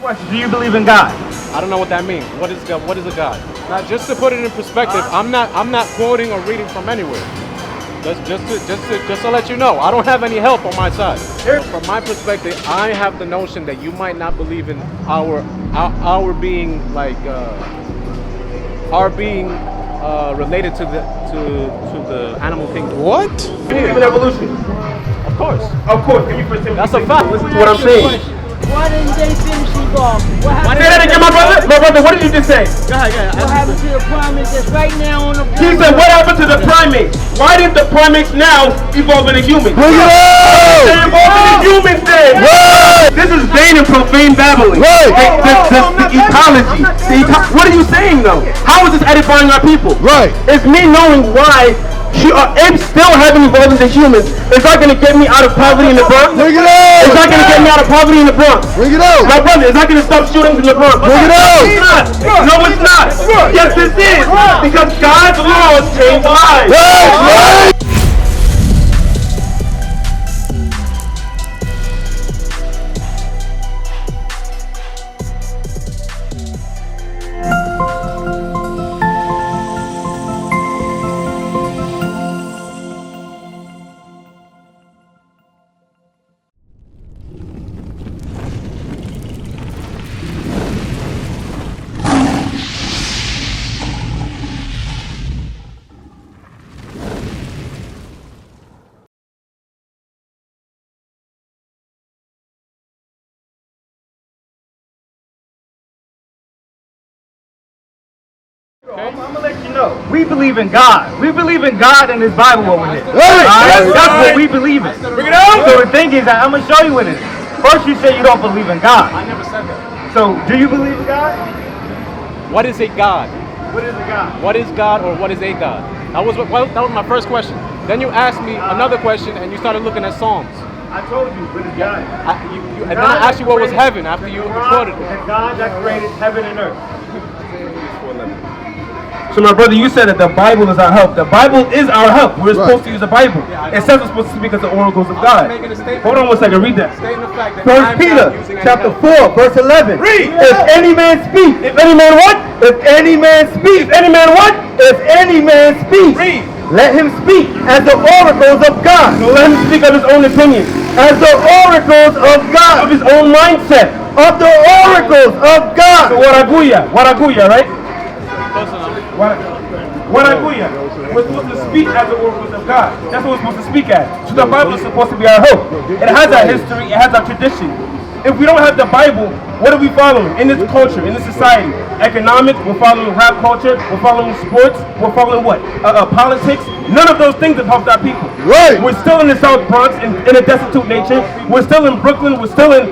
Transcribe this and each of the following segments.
Question: do you believe in God? I don't know what that means. What is God? What is a God? Now, just to put it in perspective, I'm not quoting or reading from anywhere. Just to let you know, I don't have any help on my side. From my perspective, I have the notion that you might not believe in our being like our being related to the animal kingdom. What? You believe in evolution? Of course. Of course. Give me first. That's a fact. Listen to what I'm saying. Why didn't they finish evolving? Say that again, my brother. My brother, what did you just say? Go ahead. What happened to the primates that's right now on the planet? He said, what happened to the primates? Why did the primates now evolve into humans? Bring it up! They evolved into humans then. Right. This is vain and profane babbling. Right. The ecology. What are you saying though? How is this edifying our people? Right. It's me knowing why apes still haven't evolved into humans. Is that going to get me out of poverty in the Bronx? Bring it up! Is that going to get me out of poverty in the Bronx? Bring it up! My brother, is that going to stop shootings in the Bronx? Bring it up! It's not. No, it's not. Yes, this is. Because God's laws change lives. Right. I'm gonna let you know. We believe in God. We believe in God and His Bible over here. Right. That's what we believe in. Bring it on. So the thing is, I'm gonna show you what it is. First, you say you don't believe in God. I never said that. So, do you believe in God? What is a God? What is a God? What is God or what is a God? That was my first question. Then you asked me another question and you started looking at Psalms. I told you, what is God? And then I asked you what was heaven after you quoted it. The God that created heaven and earth. So my brother, you said that the Bible is our help. The Bible is our help. We're supposed to use the Bible. It says we're supposed to speak as the oracles of God. Hold on one second, read that. First Peter, chapter 4, verse 11. Read. If any man speak, If any man what? if any man speak, If any man what? if any man speak, Read. let him speak as the oracles of God. So let him speak of his own opinion, As the oracles of of God. his own mindset. Of the oracles of So God. waraguya, right? Waraguya. We're supposed to speak as the oracles of God. That's what we're supposed to speak as. So the Bible is supposed to be our hope. It has our history, it has our tradition. If we don't have the Bible, what are we following in this culture, in this society? Economics, we're following rap culture, we're following sports, we're following what? Politics. None of those things have helped our people. Right. We're still in the South Bronx in a destitute nation. We're still in Brooklyn. We're still in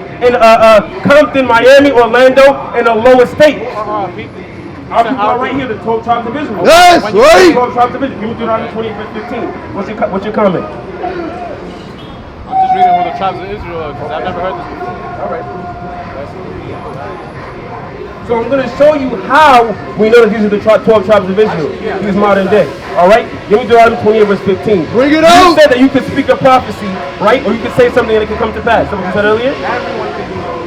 Compton, Miami, Orlando, in a lower state. Our people are right here, the 12 tribes of Israel. Yes, right. 12 tribes of Israel. Give me Deuteronomy 28, verse 15. What's your comment? I'm just reading who the tribes of Israel are because I've never heard this before. All right. So I'm going to show you how we know that these are the 12 tribes of Israel. These modern day. All right? Give me Deuteronomy 28, verse 15. Bring it You out. said that you could speak a prophecy, right? Or you could say something and it could come to pass. Something you said earlier?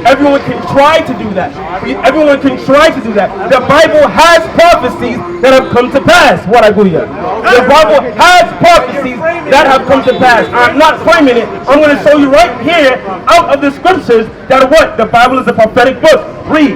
Everyone can try to do that. Everyone can try to do that. The Bible has prophecies that have come to pass. What I do here? The Bible has prophecies that have come to pass. I'm not framing it. I'm going to show you right here out of the scriptures that what? The Bible is a prophetic book. Read.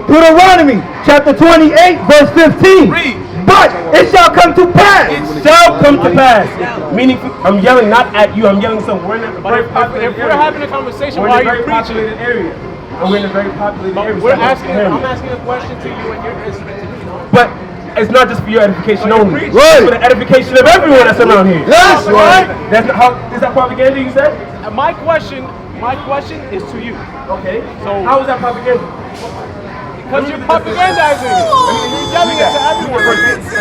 Deuteronomy chapter 28, verse 15. Read. But it shall come to pass. It shall come to pass. Meaning, I'm yelling not at you. I'm yelling so we're in a very If populated we're area. having a conversation, We're why in a are you very preaching? populated area. And we're in a very populated area. I'm So asking a question to you and you're answering to me. But it's not just for your edification only. It's Right. for the edification of everyone that's around here. Yes, right. That's not how. Is that propaganda you said? My question is to you. Okay. So- how is that propaganda? Because you're propagandizing it. You're yelling it to everyone. But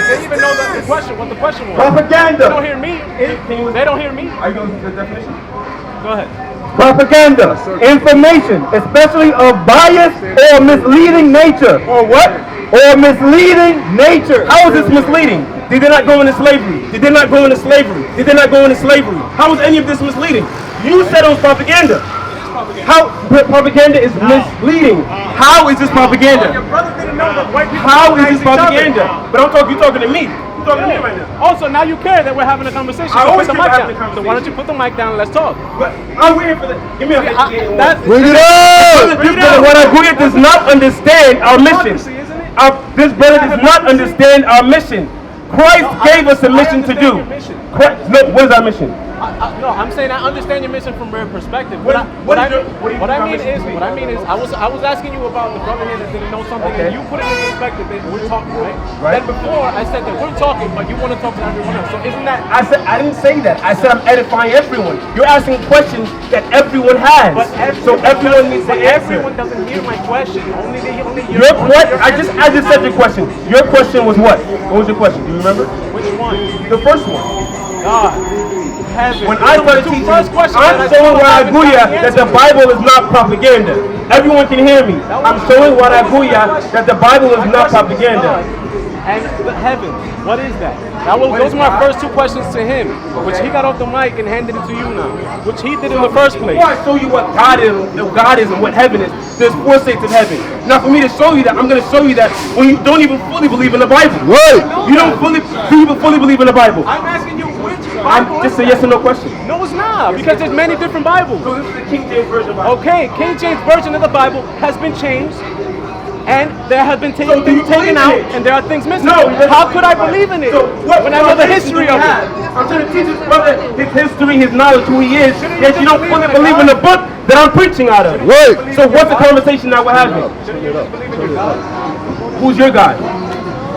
they even know that what the question was. They don't Propaganda. hear me. Can you They don't hear me. Are you going to the definition? Go ahead. Propaganda. Information, especially of biased or misleading nature. Or what? Or misleading nature. How is this misleading? Did they not go into slavery? Did they not go into slavery? Did they not go into slavery? How is any of this misleading? You said it was propaganda. How propaganda is misleading? How is this propaganda? Your brother didn't know that white people How is recognize this each other. propaganda? But you're talking to me. You're talking to me right now. Also, now you care that we're having a conversation. I So always put the care mic about having down. a So why don't you put the mic down and let's talk? But I'm waiting for the. Give me a Bring it up! What Aguya does not understand our mission. Hypocrisy, isn't it? This brother does not understand our mission. Christ gave us a mission to do. understand your mission. No, what is our mission? No, I'm saying I understand your mission from their perspective. What I I mean is, I was asking you about the brother here that didn't know something, Okay. and you put it in perspective that we're talking, right? Right. Then before I said that we're talking, but you want to talk to everyone else. So isn't that? I didn't say that. I said I'm edifying everyone. You're asking questions that everyone has. So everyone needs to answer. Everyone doesn't hear my question. Only Your question. I just said your question. Your question was what? What was your question? Do you remember? Which one? The first one. God. Heaven. When I started teaching, I'm showing Waraguya that the Bible is not propaganda. Everyone can hear me. I'm showing Waraguya that the Bible is not propaganda. And the heaven, what is that? Those were my first two questions to him, which he got off the mic and handed it to you now, which he did in the first place. Before I show you what God is and what heaven is, there's four states of heaven. Now for me to show you that, I'm going to show you that when you don't even fully believe in the Bible. Right. You don't even fully believe in the Bible. I'm asking you which I'm Bible just is a yes or no question. No, it's not, because there's many different Bibles. So this is the King James Version Bible. Okay, King James Version of the Bible has been changed, and there have been So do you taken believe in out, it? and there are things missing. No. How could I believe in it when I know the history of it? I'm trying to teach his brother his history, his knowledge, who he is, yet you don't fully believe in the book that I'm preaching out of. Right. So what's the conversation that we're having? Who's your God?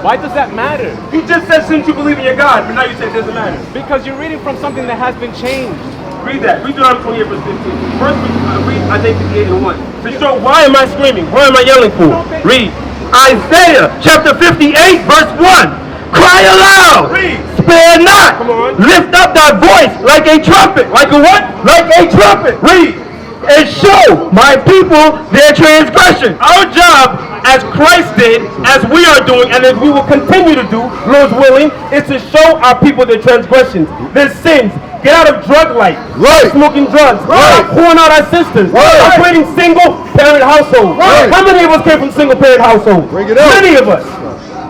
Why does that matter? You just said since you believe in your God, but now you say it doesn't matter. Because you're reading from something that has been changed. Read that. Read Deuteronomy 28 verse 15. First, read Isaiah 58 and 1. To show why am I screaming? Why am I yelling for? Read. Isaiah chapter 58 verse 1. Cry aloud. Read. Spare not. Come on. Lift up thy voice like a trumpet. Like a what? Like a trumpet. Read. And show my people their transgression. Our job, as Christ did, as we are doing, and as we will continue to do, Lord's willing, is to show our people their transgressions, their sins. Get out of drug life. Right. Smoking drugs. Right. Stop pouring out our sisters. Right. Stop creating single-parent households. Right. How many of us came from single-parent households? Bring it up. Many of us.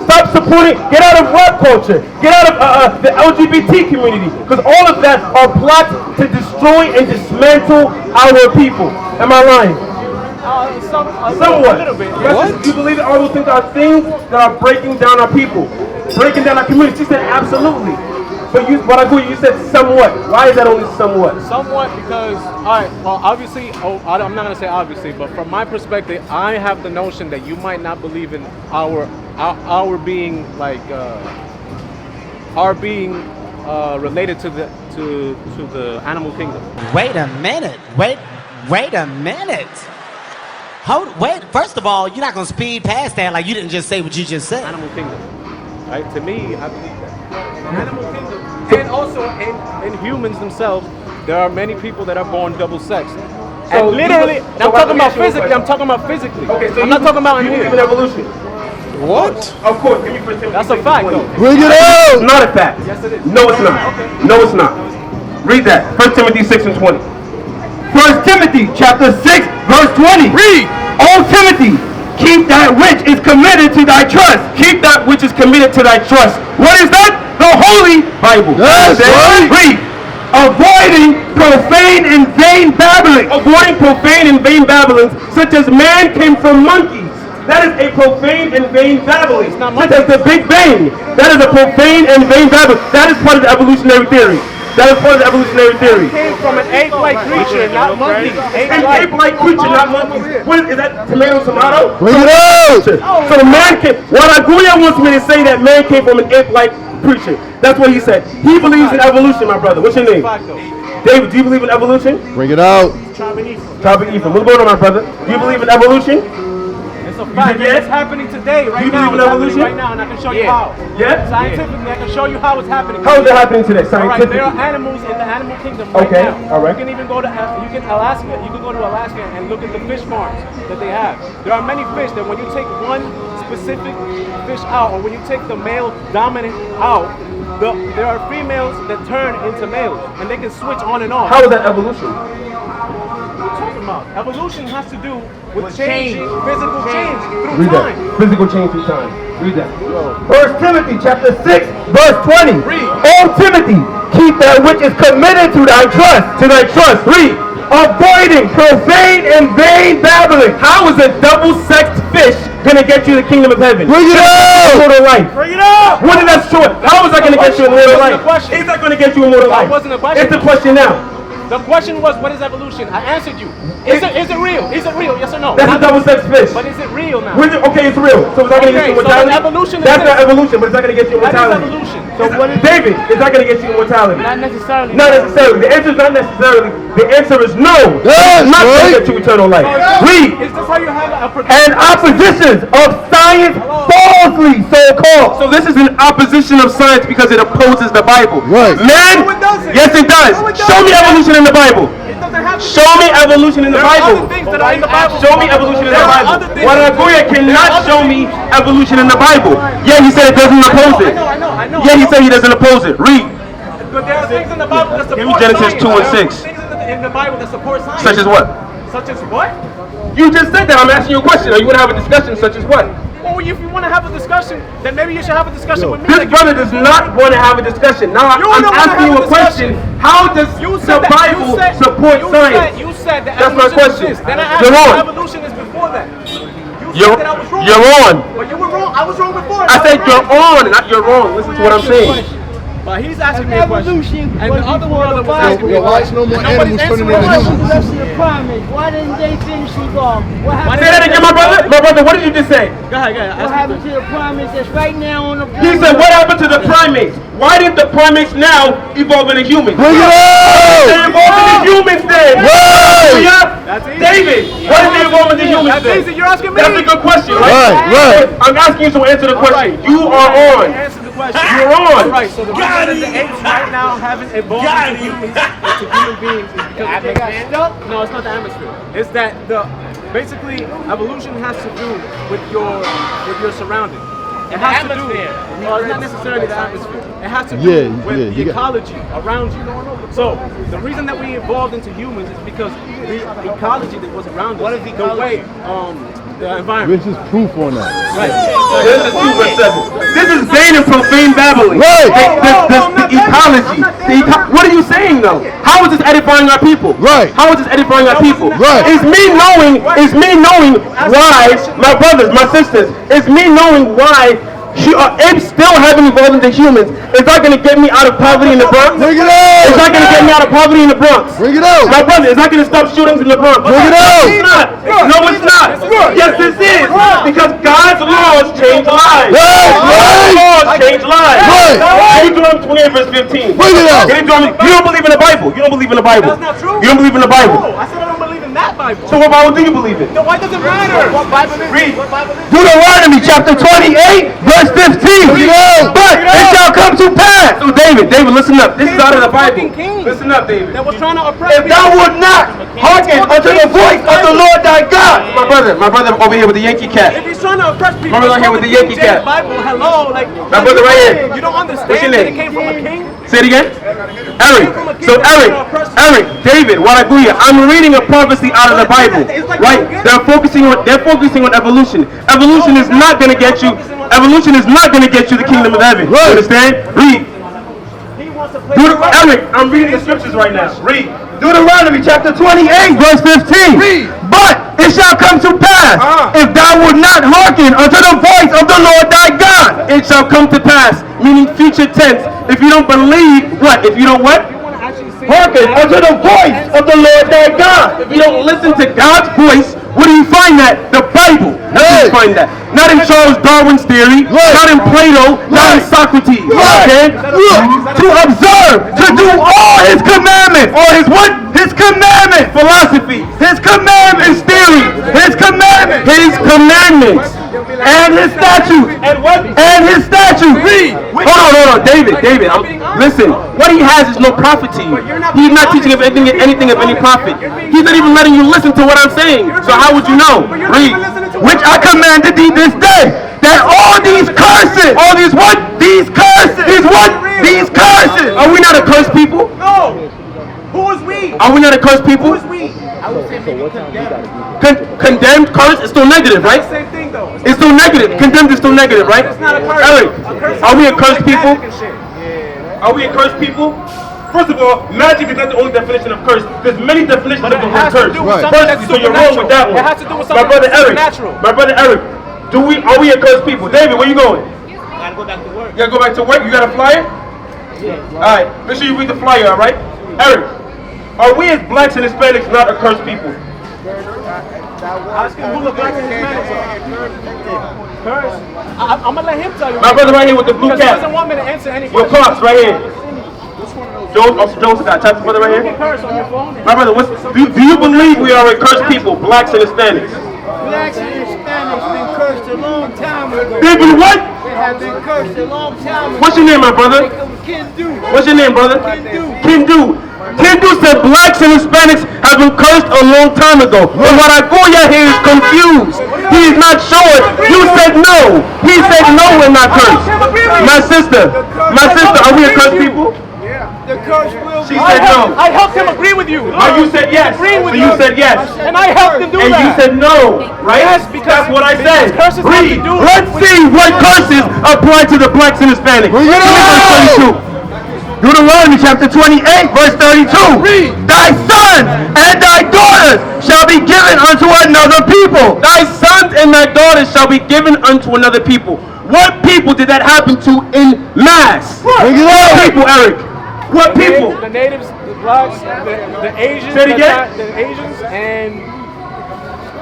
Stop supporting. Get out of rap culture. Get out of the LGBT community, because all of that are plots to destroy and dismantle our people. Am I lying? Somewhat. A little bit. What? Do you believe that all those things are things that are breaking down our people, breaking down our community? She said absolutely. But you said somewhat. Why is that only somewhat? Somewhat because, all right, well, obviously, I'm not going to say obviously, but from my perspective, I have the notion that you might not believe in our being like, our being related to the animal kingdom. Wait a minute. Wait a minute. Wait. First of all, you're not gonna speed past that like you didn't just say what you just said. Animal kingdom, right? To me, I believe that. Animal kingdom, and also in humans themselves, there are many people that are born double-sexed. So And literally, I'm talking about physically. I'm talking about physically. Okay, so I'm not talking about in you believe here. in evolution. What? Of course. Give me 1 Timothy. That's a fact, though. Bring it It's out. not a fact. Yes, it is. No, it's not. No, it's not. Read that. 1 Timothy 6 and 20. 1 Timothy chapter 6 verse 20. Read. O Timothy, keep that which is committed to thy trust. Keep that which is committed to thy trust. What is that? The Holy Bible. That's right. Read. Avoiding profane and vain babbling. Avoiding profane and vain babblings, such as man came from monkeys. That is a profane and vain babbling. not Such as the Big Bang. That is a profane and vain babbling. That is part of the evolutionary theory. That is part of the evolutionary theory. Came from an ape-like creature, not monkey. An ape-like creature, not monkeys. What is that? Tomato, tomato? Bring it out. So man came. Waraguya wants me to say that man came from an ape-like creature. That's what he said. He believes in evolution, my brother. What's your name? David, do you believe in evolution? Bring it out. Tribe of Ephraim. What's going on, my brother? Do you believe in evolution? It's a fact. yes? It's happening today, right You now. believe in It's happening evolution? right now, and I can show you how. Yeah? Scientifically, I can show you how it's happening. How is that happening today, All right, scientifically? there are animals in the animal kingdom right Okay, now. all right. You can even go to Alaska. You can go to Alaska and look at the fish farms that they have. There are many fish that when you take one specific fish out, or when you take the male dominant out, there are females that turn into males, and they can switch on and off. How is that evolution? talking about. Evolution has to do with change, physical change through Read time. that. Physical change through time. Read that. 1 Timothy chapter 6, verse 20. Read. O Timothy, keep that which is committed to thy trust. To thy trust. Read. Avoiding profane and vain babbling. How is a double-sexed fish gonna get you the kingdom of heaven? Bring it up! Immortal life. Bring it up! What is that short? How is that gonna get you immortal life? That wasn't a question. It's not gonna get you immortal life. That wasn't a question. It's the question now. The question was, what is evolution? I answered you. Is it real? Is it real? Yes or no? That's a double-sexed fish. But is it real now? Okay, it's real. So is that gonna get you Okay, so immortality? evolution is That's this. not evolution, but it's not gonna get you That is immortality. evolution. So what is David, is that gonna get you immortality? Not necessarily. Not necessarily. The answer is not necessarily. The answer is no. Yes, It's not going to right. get you eternal life. Read. Is this how you have a And oppositions of science falsely so called. So this is an opposition of science because it opposes the Bible. Right. Man, No, it doesn't. yes it does. No, it Show me doesn't. evolution in the Bible. It doesn't have to Show me evolution in the There are Bible. other things that are in the Bible. Show me evolution in the There are Bible. other things. Wanagoya cannot show me evolution in the Bible. Yeah, he said it doesn't oppose it. I know. Yeah, he said he doesn't oppose it. Read. But there are things in the Bible that support Give me Genesis science. 2 and There are 6. things in the Bible that support science. Such as what? Such as what? You just said that. I'm asking you a question. Are you going to have a discussion such as what? Well, if you want to have a discussion, then maybe you should have a discussion with me. This Like, brother does not want to have a discussion. Now You I'm don't wanna asking you have a a question. discussion. How does you the said that, Bible support science? You said that That's my evolution question. exists. Then I asked You're you on. if evolution is before that. You You're- said that I was wrong. you're on. But you were wrong. I was wrong before. I said you're on, not you're wrong. Listen to what I'm saying. But he's asking me a question. Evolution And was the other before brother the was asking me a Bible. Why is question. no more Nobody's animals turning answering into the What question. was the rest of the promise? Why didn't they finish evolve? What Why happened? Say that again, my brother. My brother, what did you just say? Go ahead. What Ask me a happened question. to the promise that's right now on the planet? He said, what happened to the primates? Why did the primates now evolve into humans? Bring it They up! evolved into humans then. Right. Yeah. That's easy. David, why did they evolve into humans That's then? easy. You're asking me. That's a good question, Right, right. I'm asking you to answer the question. You are on. Answer the question. You're on. All right. So the reason that the apes right now haven't evolved into humans, into human beings, is because they got stuck. No, it's not the atmosphere. It's that basically evolution has to do with your surroundings. It has to do. No, it's not necessarily the atmosphere. It has to do with the ecology around you. So the reason that we evolved into humans is because the ecology that was around us, the way, the environment. This is proof on that. Right. Genesis 2 verse 7. This is vain and profane babbling. Right. The ecology. What are you saying though? How is this edifying our people? Right. How is this edifying our people? Right. It's me knowing why, my brothers, my sisters, it's me knowing why apes still haven't evolved into humans. Is that going to get me out of poverty in the Bronx? Bring it Is that out! going to get me out of poverty in the Bronx? Bring it out! My brother, is that going to stop shootings in the Bronx? Bring it out! It's not. No, it's not. Yes, this is. Because God's laws change lives. Right, God's right. laws change lives. Right. Read Deuteronomy 28 verse 15. Bring it out. You don't believe in the Bible. You don't believe in the Bible. That's not true. You don't believe in the Bible. No, I said I don't believe in that Bible. So what Bible do you believe in? No, why does it matter? What Bible is Read. it? What Bible is it? Deuteronomy chapter 28 verse 15. But it shall come to pass. So David, listen up. This is out of the Bible. Fucking king Listen up, David. that was trying to oppress If thou would not hearken unto the voice of the Lord thy God. My brother over here with the Yankee If cap. he's trying to oppress people, My brother here with the Yankee cap. Bible, hello, like My brother right here. You don't understand What's your that name? it came from a king. Say it again. Eric. So Eric, David, Wanaguya, I'm reading a prophecy out of the Bible. Right? They're focusing on evolution. Evolution is not gonna get you. Evolution is not gonna get you the kingdom of heaven. You understand? Read. He wants to play. Eric, I'm reading the scriptures right now. Read. Deuteronomy chapter 28, verse 15. Read. But it shall come to pass, if thou would not hearken unto the voice of the Lord thy God, it shall come to pass, meaning future tense. If you don't believe, what? If you don't what? Hearken unto the voice of the Lord thy God. If you don't listen to God's voice, where do you find that? The Bible. That's where you find that. Not in Charles Darwin's theory, not in Plato, not in Socrates. Okay? To observe, to do all his commandments, or his what? His commandment philosophy, his commandments theory, his commandments, and his statutes, and his statutes. Read. Hold on, David. Listen. What he has is no prophet to you. He's not teaching anything of any prophet. He's not even letting you listen to what I'm saying. So how would you know? Read. Which I commanded thee this day, that all these curses, all these what? These curses. These curses. Are we not a cursed people? No. Who is we? Are we not a cursed people? Who is we? Condemned, cursed is still negative, right? Same thing though. It's still negative. Condemned is still negative, right? It's not a curse. Eric, are we a cursed people? Yeah. Are we a cursed people? First of all, magic is not the only definition of curse. There's many definitions of the word curse. First, so you're wrong with that one. It has to do with something My brother Eric. supernatural. My brother Eric. Are we a cursed people? David, where you going? Gotta go back to work. You gotta go back to work? You got a flyer? Yeah. Alright, make sure you read the flyer, alright? Eric, are we as blacks and Hispanics not a cursed people? Ask him who the blacks and Hispanics are. Curse. I'm gonna let him tell you. My brother right here with the blue Because he cap. doesn't want me to answer any Your questions. pops right here. Joe Scott, type brother right You can here. curse on your phone. My brother, do you believe we are a cursed people, blacks and Hispanics? Blacks and Hispanics been cursed a long time ago. They've been what? They have been cursed a long time ago. What's your name, my brother? Kindu. What's your name, brother? Kindu. Kindu said blacks and Hispanics have been cursed a long time ago. But what I go here is confused. He is not sure. You said no. He said no, we're not cursed. My sister, are we a cursed people? The curse will She be. said no. I helped him agree with you. Oh, you said yes. So you said yes. And I helped him do And that. you said no, right? Yes, because that's what I said. curses have to Read. do Let's with- see what curses apply to the blacks and Hispanics. Give me verse 32. Deuteronomy chapter 28, verse 32. Read. Thy sons and thy daughters shall be given unto another people. Thy sons and thy daughters shall be given unto another people. What people did that happen to in mass? What people, Eric? What people? The natives, the blacks, the Asians, Say it again? the Asians, and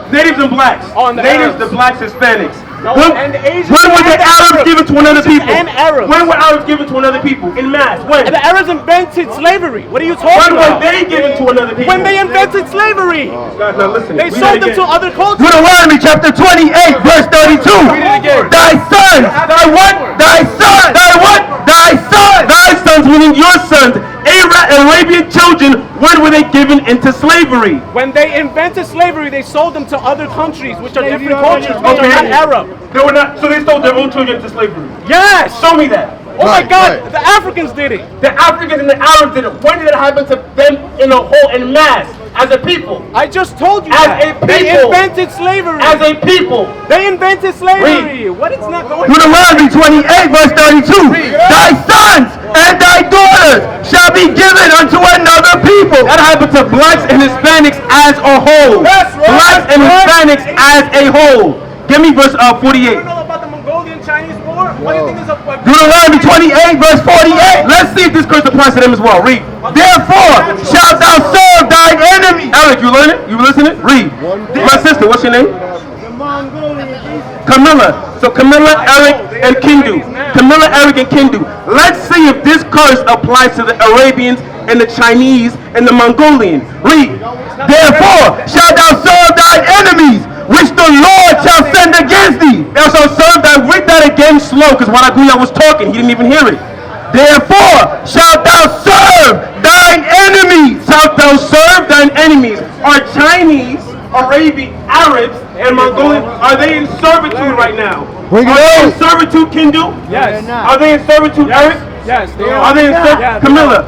Natives and blacks. Oh, and the Natives, Arabs. the blacks, Hispanics. No, when and the Asians when were and the the Arabs Arabs. given to another Asians people? and Arabs. When were Arabs given to another people? In mass. When? the Arabs invented slavery. What are you talking When were about? they given to another people? When they invented slavery. God, now listen. They Read sold that them to again. other cultures. Deuteronomy chapter 28, verse 32. Read it again. Thy sons, thy what? Thy sons, thy what? Thy sons. Thy sons, meaning your sons, Arabian children, when were they given into slavery? When they invented slavery, they sold them to other countries, which are different already cultures, which are not Arab. They were not. So they sold their own children into slavery. Yes. Show me that. Oh my Right, God, right. the Africans did it. The Africans and the Arabs did it. When did it happen to them in a whole, in mass, as a people? I just told you As that. a They people. invented slavery. As a people. They invented slavery. What is not going on? Deuteronomy 28, verse 32. Thy sons and thy daughters shall be given unto another people. That happened to blacks and Hispanics as a whole. That's right. Blacks and Hispanics as a whole. Give me verse 48. You know about the Mongolian-Chinese war? What do you think is a... Deuteronomy 28, verse 48. Let's see if this curse applies to them as well. Read. Therefore shalt thou serve thine enemy. Eric, you learning? You listening? Read. My sister, what's your name? The Mongolian. Camilla. So Camilla, Eric, and Kindu. Camilla, Eric, and Kindu. Let's see if this curse applies to the Arabians and the Chinese and the Mongolian. Read. Therefore shalt thou serve thine enemies, which the Lord shall send against thee. Thou shalt serve thy. Read that again slow, because Wanaguya was talking. He didn't even hear it. Therefore shalt thou serve thine enemies. Shalt thou serve thine enemies. Are Chinese, Arabian, Arabs, and Mongolian, are they in servitude right now? Bring it Are they in on. servitude, Kindu? Yes. Are they in servitude, Eric? Yes, they Are they in servitude? Yeah, Camilla?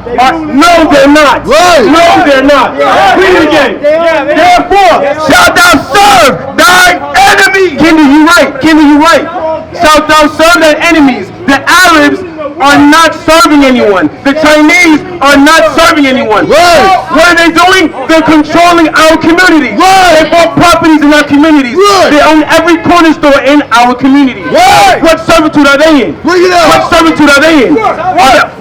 No, they're not. Right. No, they're not. Read it again. Therefore shalt thou serve thine enemies. Kindu, you right. Kindu, you right. Shalt thou serve thine enemies. The Arabs are not serving anyone. The Chinese are not serving anyone. Right. What are they doing? They're controlling our community. They bought properties in our communities. Right. They own every corner store in our community. Right. What servitude are they in? Bring it What out. servitude are they in?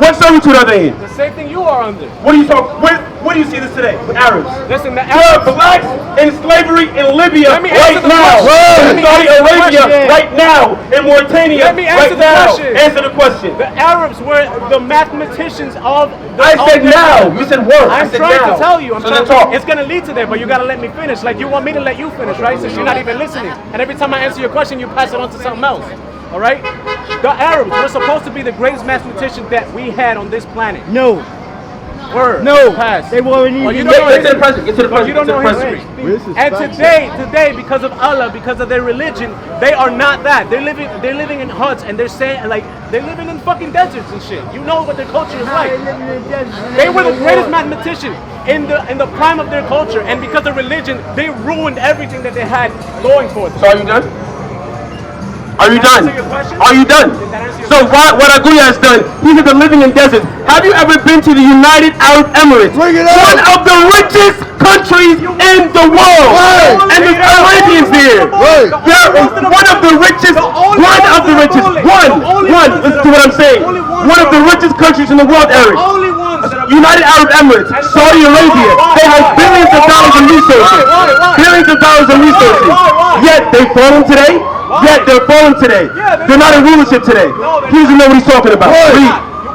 What servitude are they in? The same thing you are under. What do you talk? Where do you see this today with Arabs? Listen, the There are Arabs... blacks in slavery in Libya Let me right answer the now. question. Let In me Saudi answer the Arabia question. right now. In Mauritania Let me answer right the now. question. Answer the question. The Arabs were the mathematicians of the... I said now. You said word. I I'm said trying now. to tell you. I'm So trying then talk. It's going to lead to there, but you got to let me finish. Like you want me to let you finish, right? Since you're not even listening. And every time I answer your question, you pass it on to something else. All right? The Arabs were supposed to be the greatest mathematicians that we had on this planet. No. Word. No. Pass. They weren't Oh, you even. don't know Get to the history. present. Get to the But present. you don't Get to know the history. present. This is And facts. today, because of Allah, because of their religion, they are not that. They're living in huts, and they're saying like they're living in fucking deserts and shit. You know what their culture is like. They were the greatest mathematicians. in the prime of their culture, and because of religion, they ruined everything that they had going for them. So are you done? Are you done? Are you done? So what Aguya has done, he said they're living in deserts. Have you ever been to the United Arab Emirates? One of the richest countries in the world. And there's Arabians there. One of the richest, listen to what I'm saying. One of the richest countries in the world, Eric. United Arab Emirates, Saudi Arabia, they have billions of dollars in resources. Billions of dollars in resources. Yet they fallen today. Yet they're fallen today. They're not in rulership today. He doesn't know what he's talking about. Read.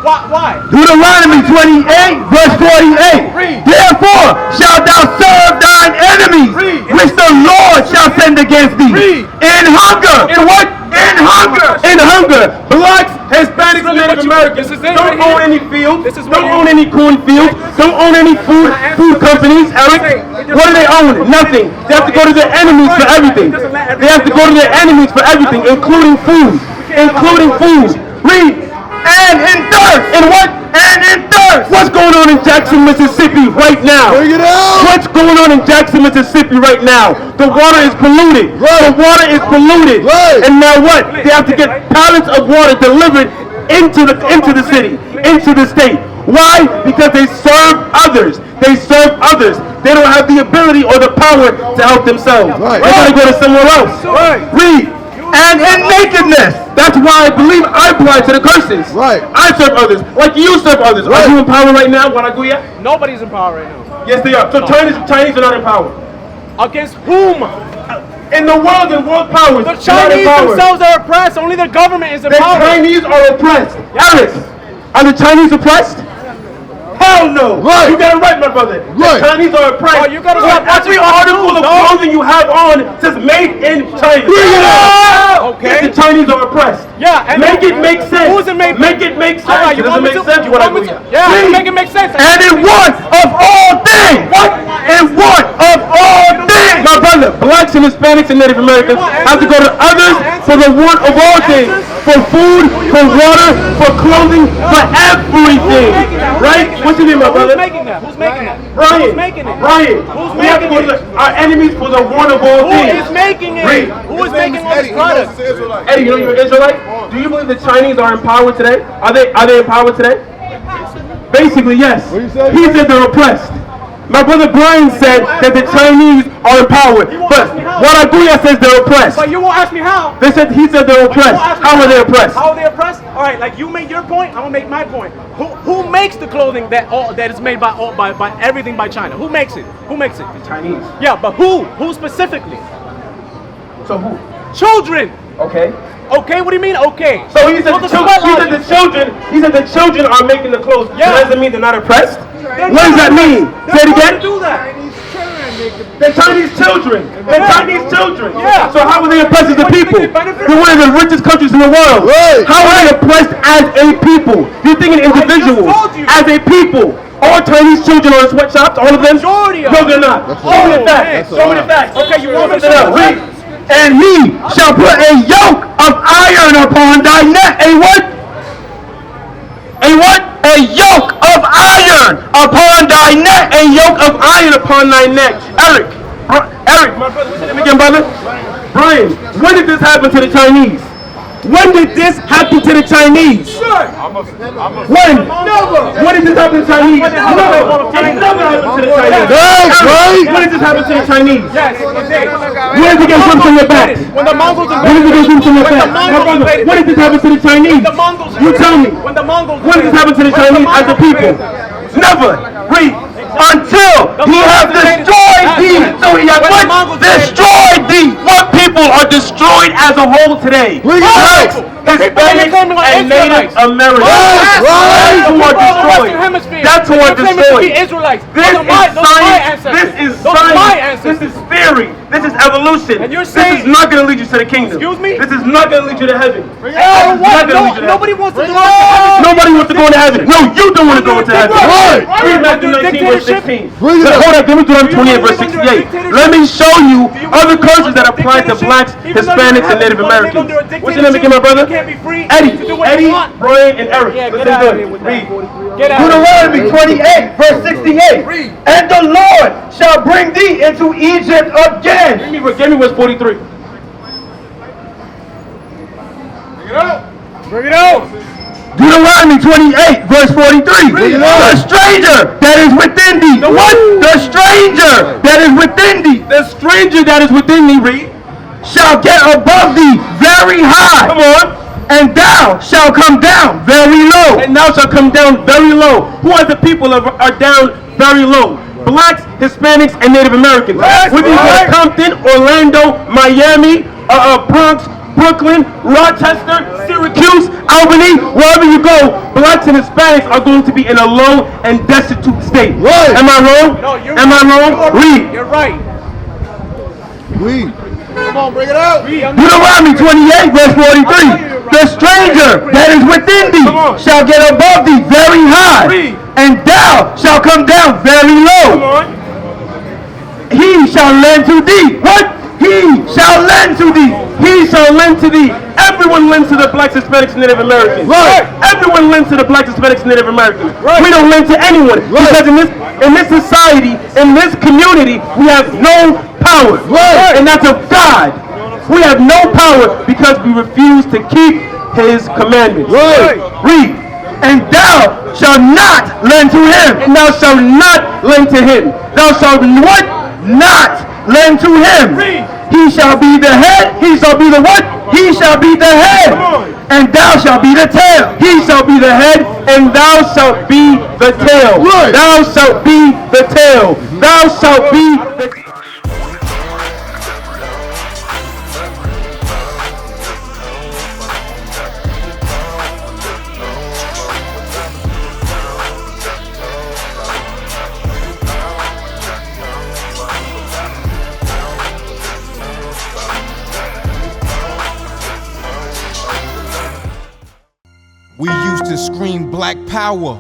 Why? Deuteronomy 28, verse 48. Therefore shalt thou serve thine enemies, which the Lord shall send against thee. In hunger. In what? In hunger. In hunger. Blacks, Hispanics, and Native Americans don't own any fields. Don't own any cornfields. Don't own any food companies. Eric, what do they own? Nothing. They have to go to their enemies for everything. They have to go to their enemies for everything, including food. Including food. Read. And in thirst. In what? And in thirst. What's going on in Jackson, Mississippi right now? Bring it out. What's going on in Jackson, Mississippi right now? The water is polluted. The water is polluted. And now what? They have to get pallets of water delivered into the city, into the state. Why? Because they serve others. They serve others. They don't have the ability or the power to help themselves. They gotta go to somewhere else. Read. And in nakedness. That's why I believe I apply to the curses. I serve others. Like you serve others. Are you in power right now, Guanaguya? Nobody's in power right now. Yes, they are. So Chinese are not in power. Against whom? In the world, in world powers. The Chinese themselves are oppressed. Only the government is in power. The Chinese are oppressed. Eric, are the Chinese oppressed? Hell no. You got it right, my brother. The Chinese are oppressed. You gotta stop every article of clothing you have on says made in China. Okay. The Chinese are oppressed. Yeah. And make it make sense. Who's it made? Make it make sense. Right, it doesn't make sense. Yeah, make it make sense. And in one of all things. What? In one of all things. My brother, blacks and Hispanics and Native Americans have to go to others for the one of all things. For food, for water, for clothing, for everything. Right? What's your name, my brother? Who's making that? Who's making that? Brian. Who's making it? Brian. Who's we have to go to our enemies for the one of all things. Who is making it? Read. Who is making all these products? Eddie, you know you're an Israelite? Do you believe the Chinese are in power today? Are they in power today? Basically, yes. He said they're oppressed. My brother Brian said that the Chinese are in power, but Guanaguya says they're oppressed. But you won't ask me how. He said they're oppressed. How are they oppressed? How are they oppressed? All right, like you made your point, I'm gonna make my point. Who makes the clothing that is made by everything by China? Who makes it? Who makes it? The Chinese. Yeah, but who? Who specifically? So who? Children. Okay. Okay, what do you mean? Okay. So he said the children are making the clothes. Yeah. That doesn't mean they're not oppressed. What does that mean? Say it again. Do that. The Chinese children. The Chinese children. Yeah. So how are they oppressed as a people? They're one of the richest countries in the world. How are they oppressed as a people? You're thinking individuals. As a people. All Chinese children are in sweatshops. All of them. Majority of No, they're not. Show me the facts. Show me the facts. Okay, you want me to Something else. Read. And he shall put a yoke of iron upon thy neck. A what? A what? A yoke of iron upon thy neck. A yoke of iron upon thy neck. Eric, my brother, what's your name again, brother? Brian, when did this happen to the Chinese? When did this happen to the Chinese? When? Never. When did this happen to the Chinese? Never. It never happened to the Chinese. That's right. When did this happen to the Chinese? Yes, it did. When did you get something from your back? When the Mongols When did you get something from your back? My brother, when did this happen to the Chinese? The Mongols. You tell me. When the Mongols. When did this happen to the Chinese as a people? Never. Read. Until he has destroyed thee. So he has what? Destroyed thee. What people are destroyed as a whole today? Hispanics and Native Americans. That's who are destroyed. That's who are destroyed. This is science. This is science. This is theory. This is evolution. And you're this saying, is not going to lead you to the kingdom. Excuse me? This is not going to lead you to heaven. Nobody wants to go to heaven. Nobody wants to go to heaven. No, you don't want to go to heaven. Read Matthew 19 verse 16. Hold on, give me Deuteronomy 28 verse 68. Let me show you other curses that apply to blacks, Hispanics, and Native Americans. What's your name again, my brother? be free Eddie, to do what Eddie, you want. Brian, and Eric. Yeah, get Listen out good. of here with that. Read. Get out of here. Deuteronomy 28, verse 68. Read. And the Lord shall bring thee into Egypt again. Give me verse 43. Bring it out. Deuteronomy 28, verse 43. The stranger that is within thee. The what? The stranger that is within thee The stranger that is within thee, read. shall get above thee very high. Come on. And thou shalt come down very low. And thou shalt come down very low. Who are the people that are down very low? Blacks, Hispanics, and Native Americans. Whether you go to Compton, Orlando, Miami, Bronx, Brooklyn, Rochester, Syracuse, Albany, wherever you go, blacks and Hispanics are going to be in a low and destitute state. Right. Am I wrong? No, you're Am I wrong? Read. You're right. Read. Come on, bring it out. Deuteronomy 28, verse 43. The stranger that is within thee Come on. shall get above thee very high. Read. And thou shalt come down very Come low. on. He shall lend to thee. What? He shall lend to thee. He shall lend to thee. Everyone lends to the blacks, Hispanics, and Native Americans. Right. Everyone lends to the blacks, Hispanics, and Native Americans. Right. We don't lend to anyone because in this society, in this community, we have no power. Right. And that's of God. We have no power because we refuse to keep His commandments. Right. Read. And thou shalt not lend to him. And thou shalt not lend to him. Thou shalt what? Not lend to him. Read. He shall be the head. He shall be the what? He shall be the head. Come on. And thou shalt be the tail. He shall be the head, and thou shalt be the tail. Right. Thou shalt be the tail. Thou shalt be the We used to scream black power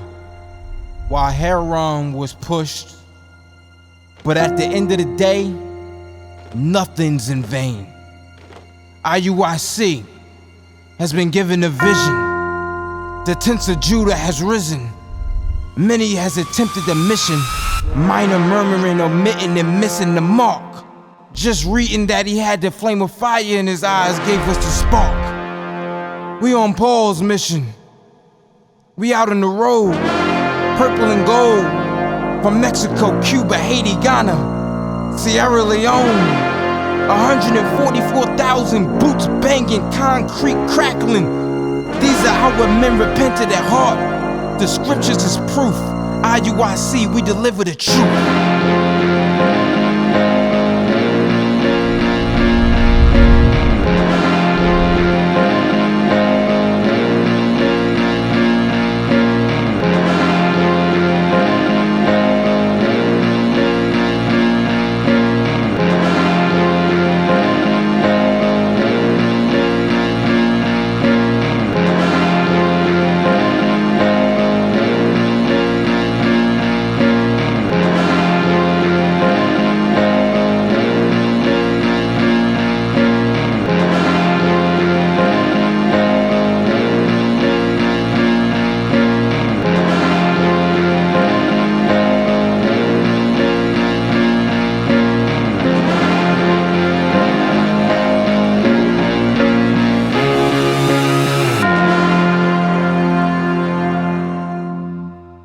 while heroin was pushed. But at the end of the day, nothing's in vain. IUIC has been given a vision. The tents of Judah has risen. Many has attempted the mission, minor murmuring, omitting, and missing the mark. Just reading that he had the flame of fire in his eyes gave us the spark. We on Paul's mission. We out on the road, purple and gold, from Mexico, Cuba, Haiti, Ghana, Sierra Leone. 144,000 boots banging, concrete crackling. These are how men repented at heart. The scriptures is proof. IUIC, we deliver the truth.